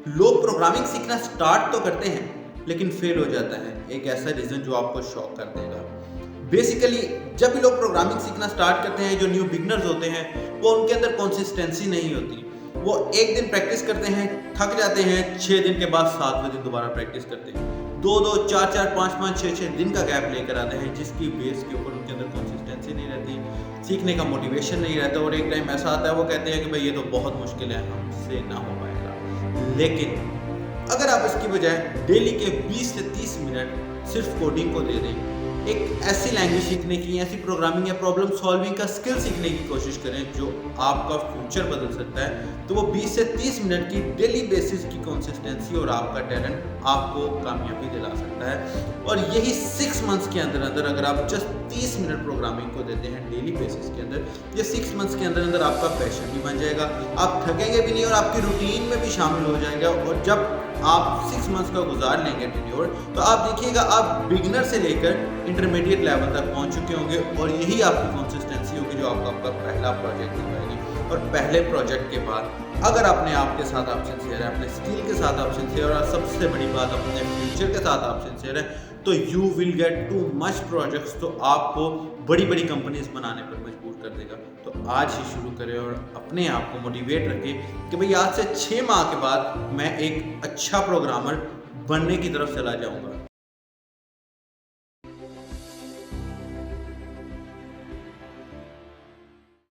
लोग प्रोग्रामिंग सीखना स्टार्ट तो करते हैं लेकिन फेल हो जाता है। एक ऐसा रीज़न जो आपको शॉक कर देगा। बेसिकली जब भी लोग प्रोग्रामिंग सीखना स्टार्ट करते हैं, जो न्यू बिगनर्स होते हैं, वो उनके अंदर कंसिस्टेंसी नहीं होती। वो एक दिन प्रैक्टिस करते हैं, थक जाते हैं, 6 दिन के बाद 7वें दिन दोबारा प्रैक्टिस करते हैं। 2-2, 4-4, 5-5, 6-6 दिन का गैप लेकर आते हैं, जिसकी बेस के ऊपर उनके अंदर कंसिस्टेंसी नहीं रहती, सीखने का मोटिवेशन नहीं रहता और एक टाइम ऐसा आता है वो कहते हैं कि भाई ये तो बहुत मुश्किल है, हमसे ना हो पाएगा। लेकिन अगर आप इसकी बजाय डेली के 20 से 30 मिनट सिर्फ कोडिंग को दे दें, एक ऐसी लैंग्वेज सीखने की, ऐसी प्रोग्रामिंग या प्रॉब्लम सॉल्विंग का स्किल सीखने की कोशिश करें जो आपका फ्यूचर बदल सकता है, तो वो 20 से 30 मिनट की डेली बेसिस की कंसिस्टेंसी और आपका टैलेंट आपको कामयाबी दिला सकता है। और यही 6 मंथ्स के अंदर अंदर अगर आप जस्ट 30 मिनट प्रोग्रामिंग को देते हैं डेली बेसिस के अंदर, ये 6 मंथ्स के अंदर अंदर आपका पैशन भी बन जाएगा, आप थकेंगे भी नहीं और आपकी रूटीन में भी शामिल हो जाएगा। और जब आप 6 मंथ्स का गुजार लेंगे टेन्योर, तो आप देखिएगा आप बिगिनर से लेकर इंटरमीडिएट लेवल तक पहुंच चुके होंगे और यही आपकी कंसिस्टेंसी होगी जो आपका पहला प्रोजेक्ट दिखाएगी। और पहले प्रोजेक्ट के बाद अगर अपने आप के साथ आप सिंसियर हैं, अपने स्किल के साथ आप सिंसियर और सबसे बड़ी बात अपने फ्यूचर के साथ आप सिंसियर हैं, तो you will get too much projects, तो आपको बड़ी बड़ी कंपनीज बनाने पर मजबूर कर देगा। तो आज ही शुरू करें और अपने आप को मोटिवेट रखें कि भाई आज से 6 माह के बाद मैं एक अच्छा प्रोग्रामर बनने की तरफ चला जाऊंगा।